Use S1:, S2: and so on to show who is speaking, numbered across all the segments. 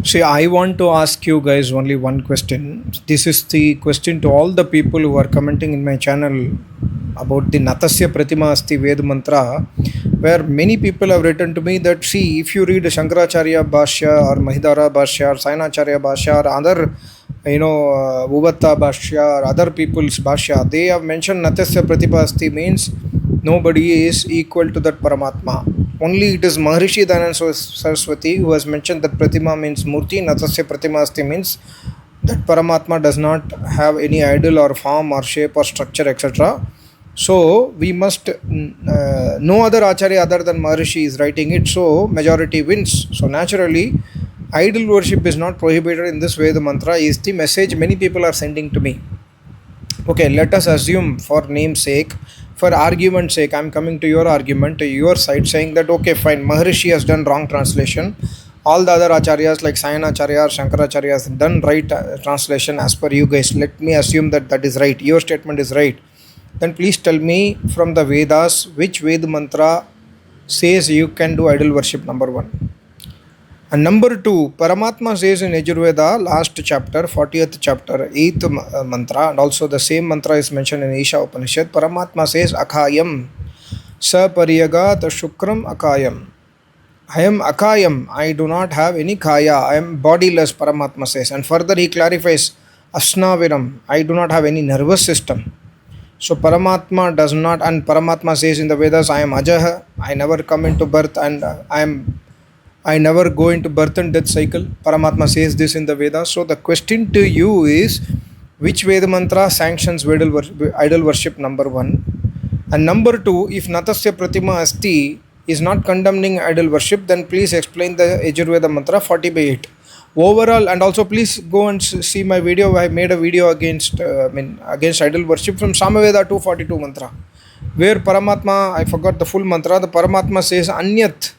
S1: See, I want to ask you guys only one question. This is the question to all the people who are commenting in my channel about the Natasya Pratima Asti Ved Mantra, where many people have written to me that, see, if you read Shankaracharya Bhashya or Mahidara Bhashya or Sainacharya Bhashya or other, Uvatta Bhashya or other people's Bhashya, they have mentioned Natasya Pratima Asti means nobody is equal to that Paramatma. Only it is Maharishi Dayanandjj Saraswati who has mentioned that Pratima means Murti, Natasya Pratima Asti means that Paramatma does not have any idol or form or shape or structure, etc. So we must, no other Acharya other than Maharishi is writing it, so majority wins. So naturally, idol worship is not prohibited in this Veda mantra, is the message many people are sending to me. Okay, let us assume for name's sake, for argument's sake, I'm coming to your argument, to your side, saying that okay, fine, Maharishi has done wrong translation. All the other acharyas like Sayanacharya or Shankaracharya has done right translation as per you guys. Let me assume that that is right. Your statement is right. Then please tell me from the Vedas which Ved mantra says you can do idol worship, number one. And number two, Paramatma says in Yajurveda, last chapter, 40th chapter, 8th mantra, and also the same mantra is mentioned in Isha Upanishad. Paramatma says, Akayam, Sapariyagat Shukram Akayam. I am Akayam, I do not have any Kaya, I am bodiless, Paramatma says. And further he clarifies, Asnaviram, I do not have any nervous system. So Paramatma does not, and Paramatma says in the Vedas, I am Ajaha, I never come into birth and I never go into birth and death cycle. Paramatma says this in the Vedas. So the question to you is, which Veda mantra sanctions idol worship, number one. And number two, if Natasya Pratima Asti is not condemning idol worship, then please explain the Yajurveda mantra 40/8. Overall, and also please go and see my video. I made a video against idol worship from Samaveda 242 mantra, where Paramatma, I forgot the full mantra, the Paramatma says Anyat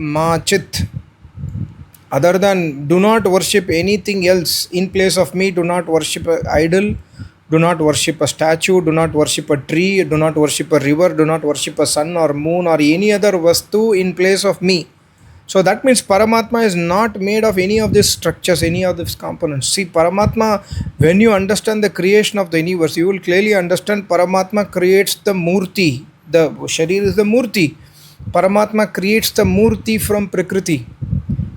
S1: Machit, other than do not worship anything else in place of me, do not worship an idol, do not worship a statue, do not worship a tree, do not worship a river, do not worship a sun or moon or any other vastu in place of me. So that means Paramatma is not made of any of these structures, any of these components. See, Paramatma, when you understand the creation of the universe, you will clearly understand Paramatma creates the Murti. The Sharir is the Murti. Paramatma creates the Murti from Prakriti.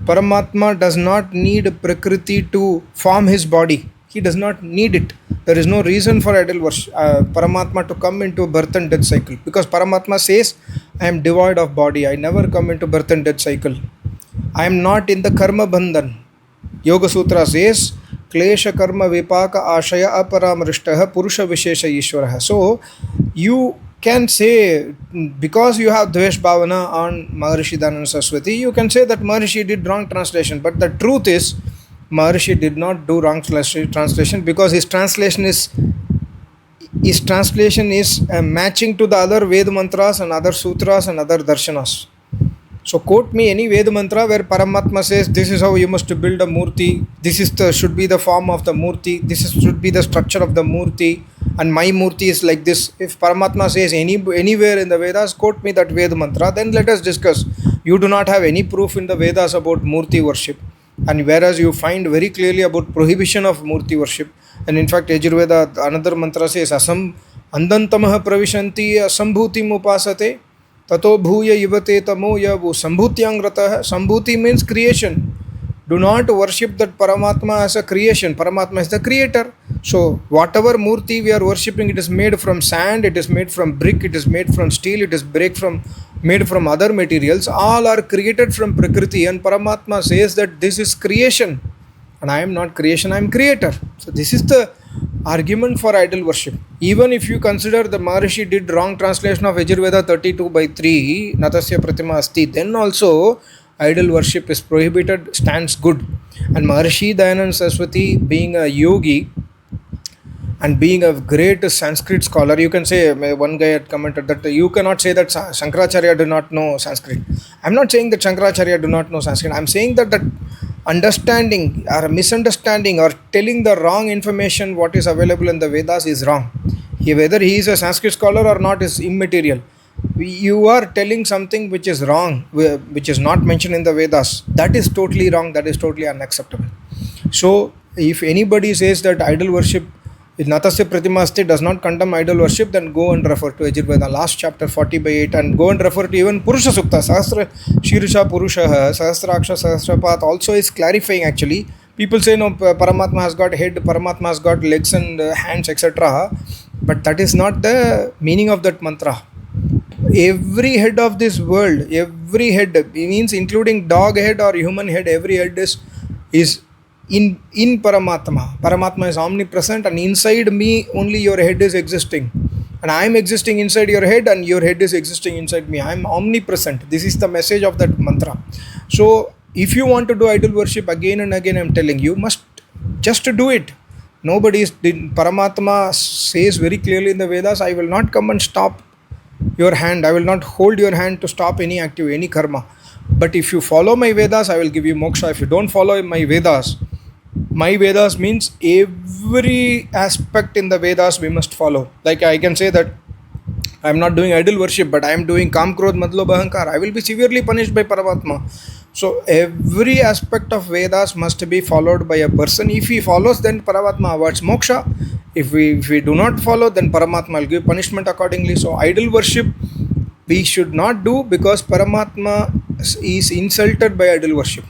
S1: Paramatma does not need Prakriti to form his body. He does not need it. There is no reason for idol worship, Paramatma to come into birth and death cycle, because Paramatma says, I am devoid of body. I never come into birth and death cycle. I am not in the karma bandhan. Yoga Sutra says, Klesha karma vipaka ashaya aparamrishtaha purusha vishesha ishvaraha. So you can say, because you have Dvesh Bhavana on Maharishi Dayanandjj Saraswati, you can say that Maharishi did wrong translation. But the truth is, Maharishi did not do wrong translation, because his translation is matching to the other Ved mantras and other sutras and other darshanas. So quote me any Ved mantra where Paramatma says this is how you must build a Murti, this is should be the form of the Murti, should be the structure of the Murti, and my Murti is like this. If Paramatma says anywhere in the Vedas, quote me that Ved mantra, then let us discuss. You do not have any proof in the Vedas about Murti worship. And whereas you find very clearly about prohibition of Murti worship, and in fact Yajurveda another mantra says Andantamah pravishanti asambhutim upasate tato bhuya yivate tamo yavu sambhutyang ratah. Sambhuti means creation. Do not worship that Paramatma as a creation. Paramatma is the creator. So whatever Murti we are worshipping, it is made from sand, it is made from brick, it is made from steel, it is made from other materials. All are created from Prakriti, and Paramatma says that this is creation. And I am not creation, I am creator. So this is the argument for idol worship. Even if you consider the Maharishi did wrong translation of Yajurveda 32/3, Natasya Pratima Asti, then also idol worship is prohibited, stands good. And Maharishi Dayanandjj Saraswati, being a yogi and being a great Sanskrit scholar, you can say, one guy had commented that you cannot say that Shankaracharya do not know Sanskrit. I'm not saying that Shankaracharya do not know Sanskrit. I'm saying that understanding or misunderstanding or telling the wrong information what is available in the Vedas is wrong. Whether he is a Sanskrit scholar or not is immaterial. You are telling something which is wrong, which is not mentioned in the Vedas. That is totally wrong. That is totally unacceptable. So, if anybody says that idol worship, Natasya Pratimasti does not condemn idol worship, then go and refer to Ajurveda, last chapter 40/8, and go and refer to even Purusha Sukta, Sahasra Shirsha Purusha, Sahasraksha Sahasrapath also is clarifying actually. People say no, Paramatma has got head, Paramatma has got legs and hands, etc. But that is not the meaning of that mantra. Every head of this world, every head means including dog head or human head, every head is in Paramatma is omnipresent, and inside me only your head is existing, and I am existing inside your head, and your head is existing inside me. I am omnipresent. This is the message of that mantra. So if you want to do idol worship again and again, I am telling you, must just do it. Nobody is. Paramatma says very clearly in the Vedas, I will not come and stop your hand, I will not hold your hand to stop any activity, any karma. But if you follow my Vedas, I will give you moksha. If you don't follow my Vedas means every aspect in the Vedas we must follow. Like I can say that I am not doing idol worship, but I am doing Kam, Krodh, Mad, Lobh, Ahankar, I will be severely punished by Paramatma. So every aspect of Vedas must be followed by a person. If he follows, then Paramatma awards moksha. If we do not follow, then Paramatma will give punishment accordingly. So idol worship we should not do, because Paramatma is insulted by idol worship.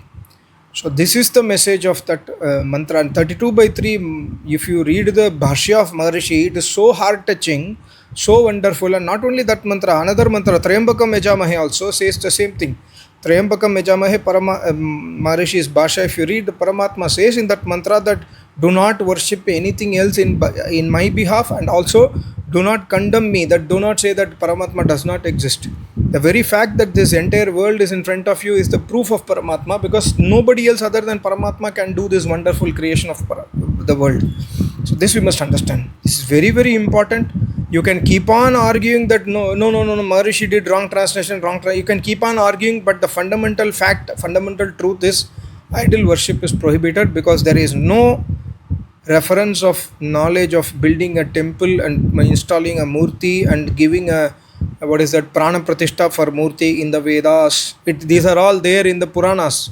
S1: So this is the message of that mantra. And 32/3, if you read the Bhashya of Maharishi, it is so heart-touching, so wonderful. And not only that mantra, another mantra, Trayambakam Yajamahe, also says the same thing. Trayambakam Yajamahe, Maharishi's Bhashya, if you read, the Paramatma says in that mantra that do not worship anything else in my behalf, and also do not condemn me, that do not say that Paramatma does not exist. The very fact that this entire world is in front of you is the proof of Paramatma, because nobody else other than Paramatma can do this wonderful creation of the world. So this we must understand. This is very, very important. You can keep on arguing that no, Maharishi did wrong translation, you can keep on arguing, but the fundamental truth is idol worship is prohibited, because there is no reference of knowledge of building a temple and installing a murti and giving a prana pratishtha for murti in the Vedas. These are all there in the Puranas.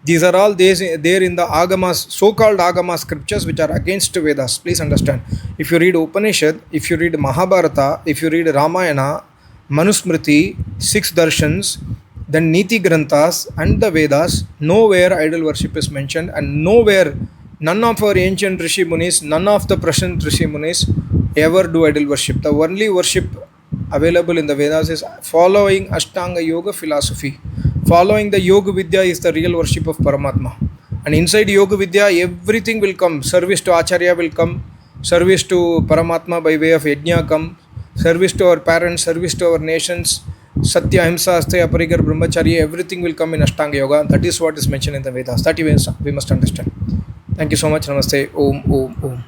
S1: These are all there in the Agamas, so-called Agama scriptures, which are against Vedas. Please understand. If you read Upanishad, if you read Mahabharata, if you read Ramayana, Manusmriti, 6 darshans, then Niti Granthas and the Vedas, nowhere idol worship is mentioned, and nowhere, none of our ancient Rishi Munis, none of the present Rishi Munis ever do idol worship. The only worship available in the Vedas is following Ashtanga Yoga philosophy. Following the Yoga Vidya is the real worship of Paramatma. And inside Yoga Vidya, everything will come. Service to Acharya will come. Service to Paramatma by way of Yajna come. Service to our parents, service to our nations. Satya, Ahimsa, Asteya, Aparigar, Brahmacharya, everything will come in Ashtanga Yoga. That is what is mentioned in the Vedas. That we must understand. Thank you so much. Namaste. Om, Om, Om.